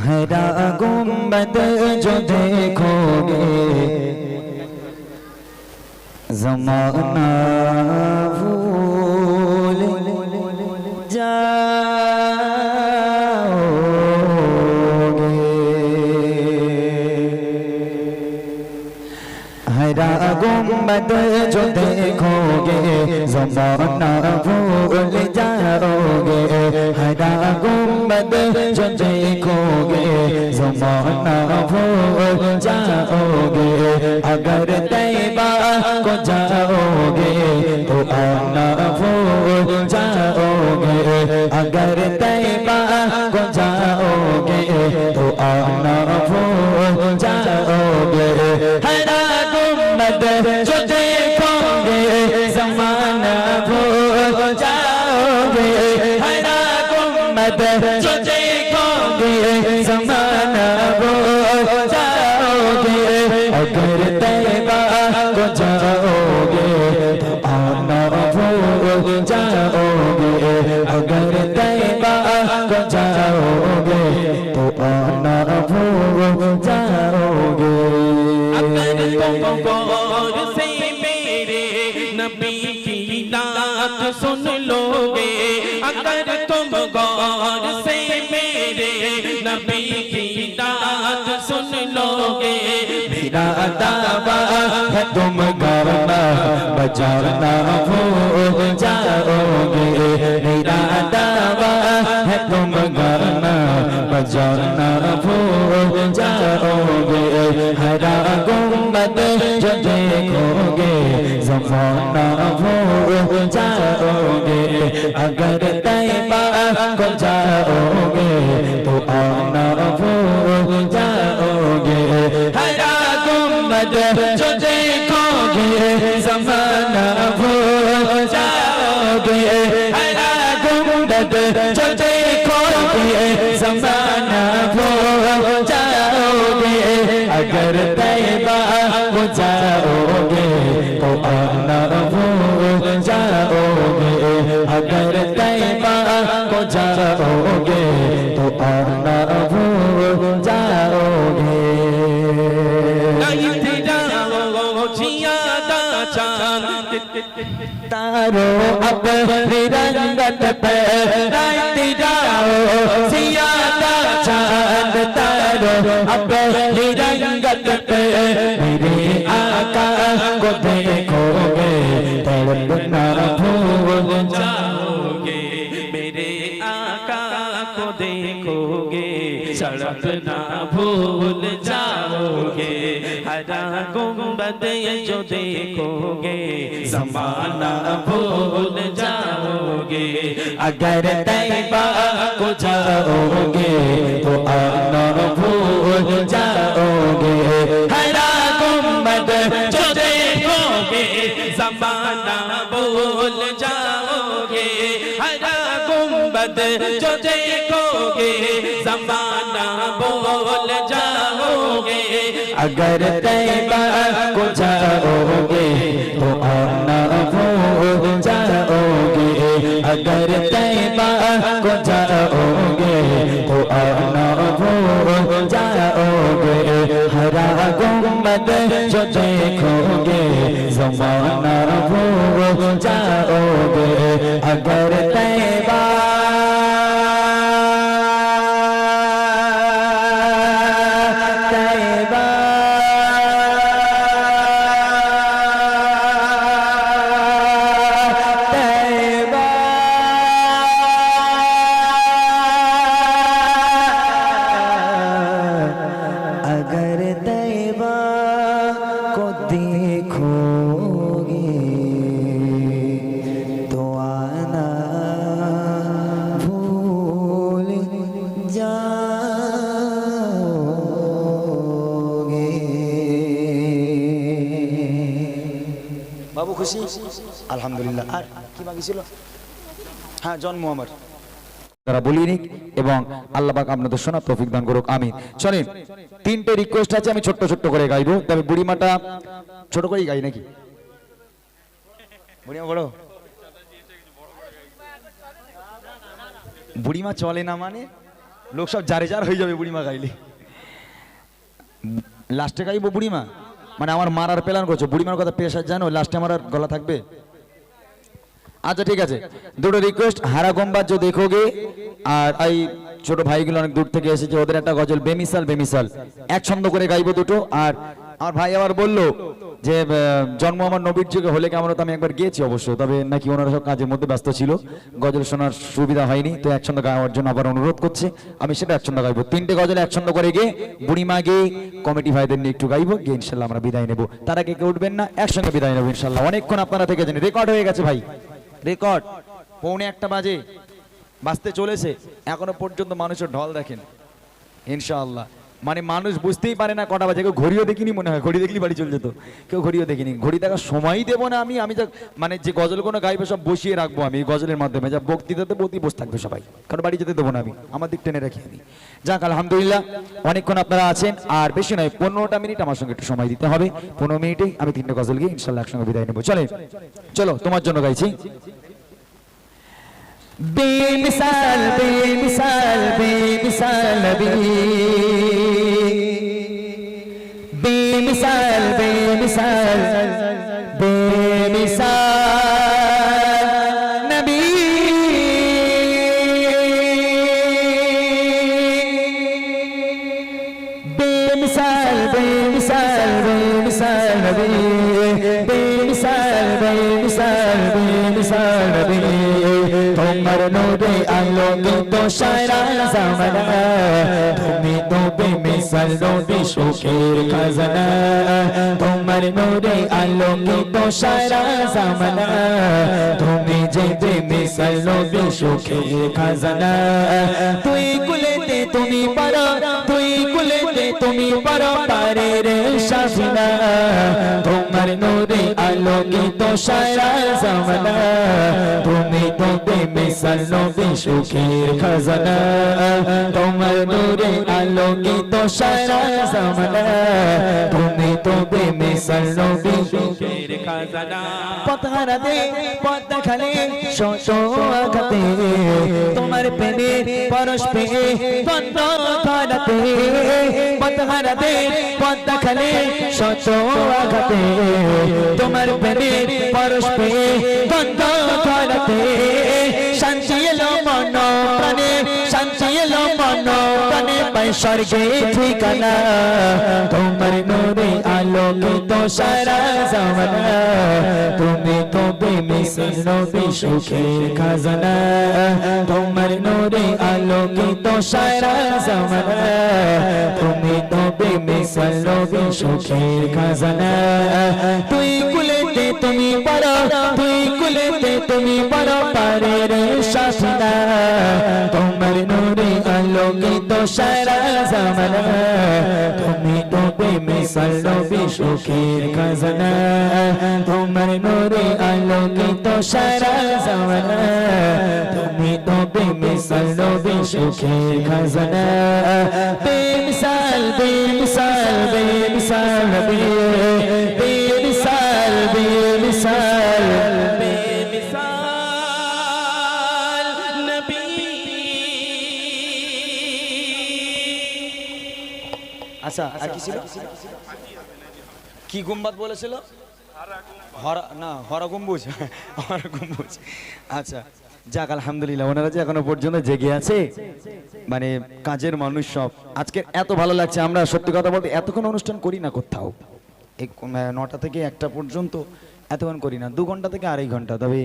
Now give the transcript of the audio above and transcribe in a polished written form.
हरा गुंबद जो देखोगे ज़माना भूल जाओगे। हरा गुंबद जो देखोगे ज़माना भूल जाओगे। हरा गुंबद जो देखोगे ज़माना भूल जाओगे। अगर तैबा को जाओगे तो आना भूल जाओगे। अगर तैबा को जाओगे तो आना भूल जाओगे। हरा गुंबद जो देखोगे ज़माना भूल जाओगे। हरा गुंबद जो देखोगे ज़माना भूल जाओगे। अगर तैबा को जाओगे तो आना भूल जाओगे। अगर तैबा को जाओगे तो आना भूल जाओगे। अगर तुम गौर से मेरे नबी की बात सुन लोगे। अगर तुम गौर से मेरे नबी की बात सुन लोगे। मेरा दावा है तुम गाना बजाना भूल जाओगे। मेरा दावा है तुम गाना बजाना भूल जाओगे। हरा गुंबद जो देखोगे ज़माना भूल जाओगे। अगर तैबा को जाओगे तो आना भूल जाओगे। हरा गुंबद जो देखोगे ज़माना भूल जाओगे। हरा गुंबद जो देखोगे ज़माना भूल जाओगे। अगर तैबा को जाओगे तो आना भूल जाओगे। अगर तैबा को जाओगे तो आना भूल जाओगे। तारो अपनी रंगत पे लाइट जाओ सियादा चांद। तारो अपनी रंगत पे मेरे आका को देखोगे तड़पना भूल जाओगे। मेरे आका को देखोगे सड़पना भूल जाओगे। हरा गुंबद जो देखोगे ज़माना भूल जाओगे। अगर तैबा को जाओगे तो आना भूल जाओगे। हरा गुंबद जो देखोगे ज़माना भूल जाओगे। हरा गुंबद जो देखोगे ज़माना भूल जाओगे। अगर तैबा को जाओगे तो आना भूल जाओगे। अगर तैबा को जाओगे तो आना भूल जाओगे। हरा गुंबद जो देखोगे ज़माना भूल जाओगे। अगर तैबा अगर तैबा को देखोगे तो आना भूल जाओगे। बाबू खुशी আলহামদুলিল্লাহ। আর কি বাকি ছিল? হ্যাঁ জন্ম আমার তারা বলিনি এবং আল্লাহ পাক আপনাদের শোনা তৌফিক দান করুক আমিন। চলেন তিনটে রিকোয়েস্ট আছে আমি ছোট্ট ছোট্ট করে গাইবো। তবে বুড়িমাটা ছোট করেই গাই নাকি? বুড়িমা বড় বুড়িমা চলে না মানে লোক সব জারে জার হয়ে যাবে বুড়িমা গাইলে। লাস্টে গাইবো বুড়িমা, মানে আমার মারার প্ল্যান করছো? বুড়িমার কথা পেশার জানো, লাস্টে আমার আর গলা থাকবে? আচ্ছা ঠিক আছে, দুটো রিকোয়েস্ট, হারা গম্বাজ जो देखोगे আর এই ছোট ভাইগুলো অনেক দূর থেকে এসেছে, ওদের একটা গজল বেমিসাল বেমিসাল এক ছন্দ করে গাইবো দুটো। আর আমার ভাই আবার বললো যে জন্ম আমার নবীর যুগে হলে কেমন হতো, আমি একবার গিয়েছি অবশ্য, তবে নাকি ওনারা সব কাজের মধ্যে ব্যস্ত ছিল, গজল শোনার সুবিধা হয়নি, তো এক ছন্দ গাওয়ার জন্য আবার অনুরোধ করছে, আমি সেটা এক ছন্দ গাইবো। তিনটে গজল এক ছন্দ করে গিয়ে বুড়িমা গিয়ে কমিটি ভাইদের নিয়ে একটু গাইবো, গিয়ে ইনশাল্লাহ আমরা বিদায় নেবো। তারা কে উঠবেন না, একসঙ্গে বিদায় নেবো ইনশাল্লাহ। অনেকক্ষণ আপনারা থেকে জানেন, রেকর্ড হয়ে গেছে ভাই, রেকর্ড 1:45 বাজে বাজতে চলেছে, এখনো পর্যন্ত মানুষের ঢল দেখেন ইনশাআল্লাহ। মানে মানুষ বুঝতেই পারে না কটা বাজে, কেউ ঘড়িও দেখিনি, মনে হয় ঘড়ি দেখলি বাড়ি চলে যেত, কেউ ঘড়িও দেখিনি। ঘড়ি দেখার সময়ই দেবো না আমি, আমি যা মানে যে গজলগুলো গাইবে সব বসিয়ে রাখবো আমি গজলের মাধ্যমে, যা বক্তৃতাতে বসে থাকবে সবাই, কারণ বাড়ি যেতে দেবো না আমি, আমার দিক টেনে রাখি আমি। যাক আলহামদুলিল্লাহ, অনেকক্ষণ আপনারা আছেন, আর বেশি নয় 15টা মিনিট আমার সঙ্গে একটু সময় দিতে হবে, 15 মিনিটেই আমি তিনটে গজল গিয়ে ইনশাল্লাহ একসঙ্গে বিদায় নেবো। চলে চলো, তোমার জন্য গাইছি। बेमिसाल बेमिसाल बेमिसाल नबी, बेमिसाल बेमिसाल बेमिसाल नबी, बेमिसाल बेमिसाल बेमिसाल नबी, बेमिसाल बेमिसाल बेमिसाल नबी। তোমার নূরে আলোকিত সারা জামানা, তুমি তো বেমিসাল নবী সুখের খাজানা। তোমার নূরে আলোকিত সারা জামানা, তুমি যে বেমিসাল নবী সুখের খাজানা। তুই কুলেতে তুমি পারো, তুই কুলেতে তুমি পারো পারের শাফিনা। তোমার নূরে আলোকিত সারা জামানা, তুমি তো বেমিসাল নবী সুখের খাজানা। তোমার নূরে আলোকিত সারা জামানা, তুমি তো বেমিসাল নবী সুখের খাজানা। পথহারাতে পথ দেখালে শত আঘাতে, তোমার প্রেমের পরশ পেয়ে দ্বন্দ্ব ঘরাতে। পথহারাতে পথ দেখালে শত আঘাতে, তোমার প্রেমের পরশ পেয়ে দ্বন্দ্ব ঘরাতে। শান্তি এলো মন প্রাণে, শান্তি এলো মন প্রাণে, পাই স্বর্গে ঠিকানা। তোমার নূরে আলোকিত সারা জামানা, তুমি তো বেমিসাল নবী সুখের খাজানা। তোমার নূরে আলোকিত সারা জামানা, তুমি তো বেমিসাল নবী সুখের খাজানা। তুই কুলেতে তুমি পারো, তুই কুলেতে তুমি পারো পারের শাফিনা। তোমার নূরে আলোকিত সারা জামানা, তুমি তো বেমিসাল নবী সুখের খাজানা। তোমার নূরে আলোকিত সারা জামানা, তুমি তো বেমিসাল নবী সুখের খাজানা। বেমিসাল বেমিসাল বেমিসাল নবী, বেমিসাল বেমিসাল বেমিসাল নবী। আচ্ছা আর কি ছিল, কি গুম্বাদ বলেছিল? হরা না, হরা গম্বুজ, হরা গম্বুজ। আচ্ছা যাক আলহামদুলিল্লাহ, ওনারা যে এখনো পর্যন্ত জেগে আছে, মানে কাজের মানুষ সব। আজকে এত ভালো লাগছে, আমরা সত্যি কথা বলতে এতক্ষণ অনুষ্ঠান করি না কোথাও, 9টা থেকে 1টা পর্যন্ত এতক্ষণ করি না, 2 ঘন্টা থেকে 2.5 ঘন্টা। তবে